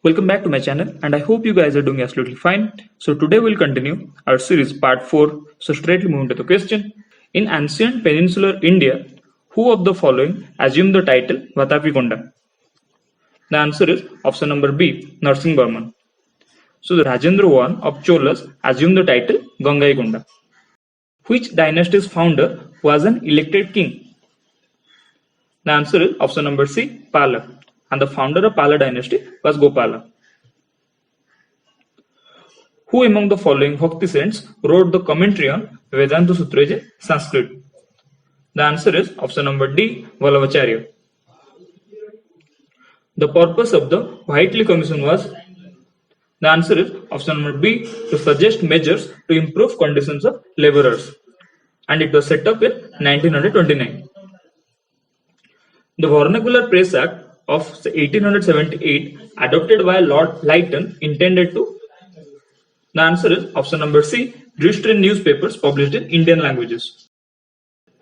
Welcome back to my channel and I hope you guys are doing absolutely fine. So today we'll continue our series part 4. So straightly moving to the question. In ancient peninsular India, who of the following assumed the title Vatapikonda? The answer is option number B, Narsingh Burman. So the Rajendra I of Cholas assumed the title Gangaikonda. Which dynasty's founder was an elected king? The answer is option number C, Pala. And the founder of Pala dynasty was Gopala. Who among the following Bhakti saints wrote the commentary on Vedanta Sutra in Sanskrit? The answer is option number D, Vallabhacharya. The purpose of the Whiteley Commission was? The answer is option number B, to suggest measures to improve conditions of laborers. And it was set up in 1929. The Vernacular Press Act of 1878 adopted by Lord Lytton intended to? The answer is option number C, restrain newspapers published in Indian languages.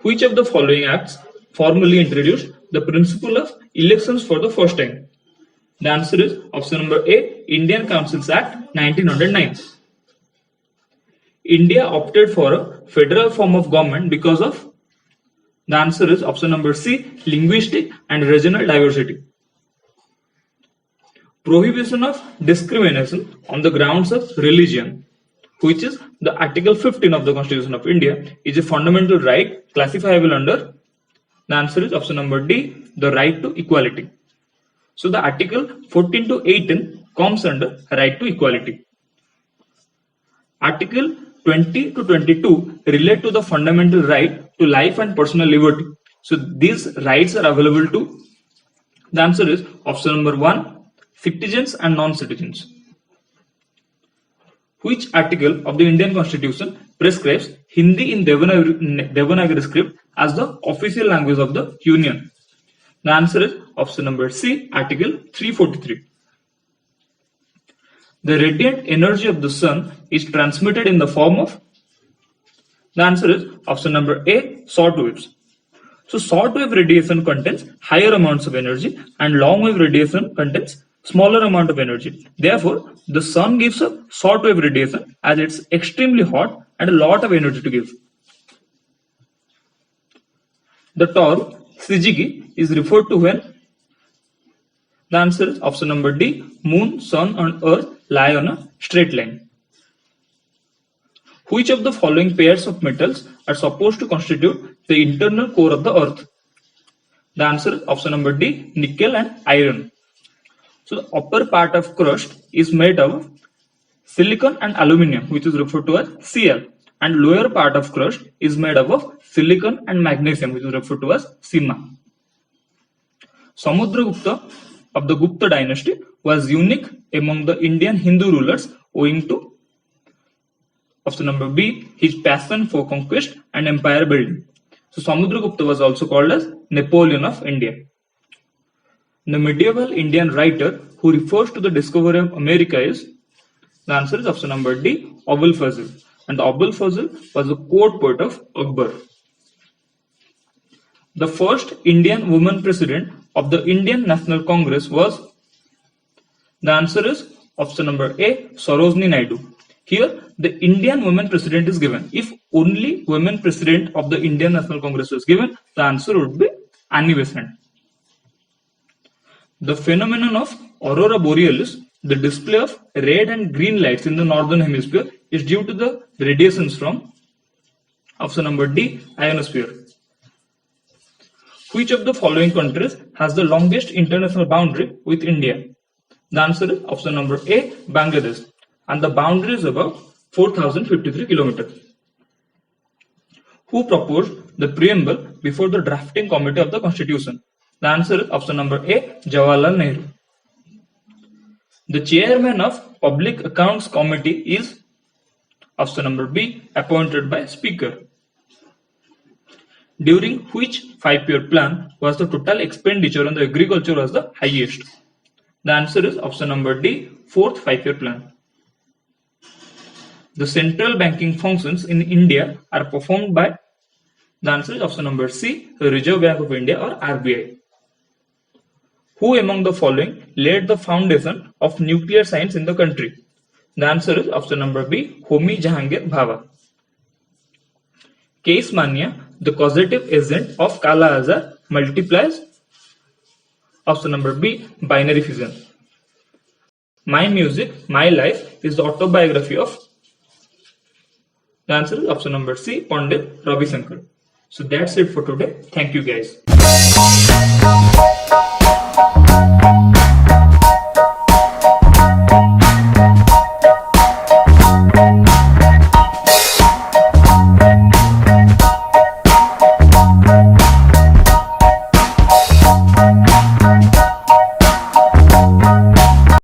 Which of the following acts formally introduced the principle of elections for the first time? The answer is option number A, Indian Councils Act 1909. India opted for a federal form of government because of? The answer is option number C, linguistic and regional diversity. Prohibition of discrimination on the grounds of religion, which is the Article 15 of the Constitution of India, is a fundamental right classifiable under? The answer is option number D, the right to equality. So the Article 14 to 18 comes under right to equality. Article 20 to 22 relate to the fundamental right to life and personal liberty. So these rights are available to? The answer is option number 1, citizens and non-citizens. Which article of the Indian Constitution prescribes Hindi in Devanagari script as the official language of the Union? The answer is option number C, Article 343. The radiant energy of the sun is transmitted in the form of? The answer is option number A, short waves. So short wave radiation contains higher amounts of energy and long wave radiation contains smaller amount of energy. Therefore, the sun gives a short wave radiation as it's extremely hot and a lot of energy to give. The term Syzygy is referred to when? The answer is option number D, moon, sun and earth lie on a straight line. Which of the following pairs of metals are supposed to constitute the internal core of the earth? The answer is option number D, nickel and iron. So the upper part of crust is made of silicon and aluminium, which is referred to as Cl, and lower part of crust is made up of silicon and magnesium, which is referred to as Sima. Samudragupta of the Gupta dynasty was unique among the Indian Hindu rulers owing to? Option number B, his passion for conquest and empire building. So Samudragupta was also called as Napoleon of India. The medieval Indian writer who refers to the discovery of America is? The answer is option number D, Abul Fazl. And Abul Fazl was the court poet of Akbar. The first Indian woman president of the Indian National Congress was? The answer is option number A, Sarojini Naidu. Here, the Indian woman president is given. If only women president of the Indian National Congress was given, the answer would be Annie Besant. The phenomenon of aurora borealis, the display of red and green lights in the northern hemisphere, is due to the radiations from? Option number D, ionosphere. Which of the following countries has the longest international boundary with India? The answer is option number A, Bangladesh, and the boundary is about 4053 kilometers. Who proposed the preamble before the drafting committee of the Constitution? The answer is option number A, Jawaharlal Nehru. The chairman of Public Accounts Committee is? Option number B, appointed by Speaker. During which 5-year plan was the total expenditure on the agriculture was the highest? The answer is option number D, 4th 5-year plan. The central banking functions in India are performed by? The answer is option number C, the Reserve Bank of India or RBI. Who among the following laid the foundation of nuclear science in the country? The answer is option number B, Homi Jahangir Bhabha. Case mania, the causative agent of Kala Azar, multiplies. Option number B, binary fission. My Music, My Life is the autobiography of. The answer is option number C, Pandit Ravi Shankar. So that's it for today. Thank you guys.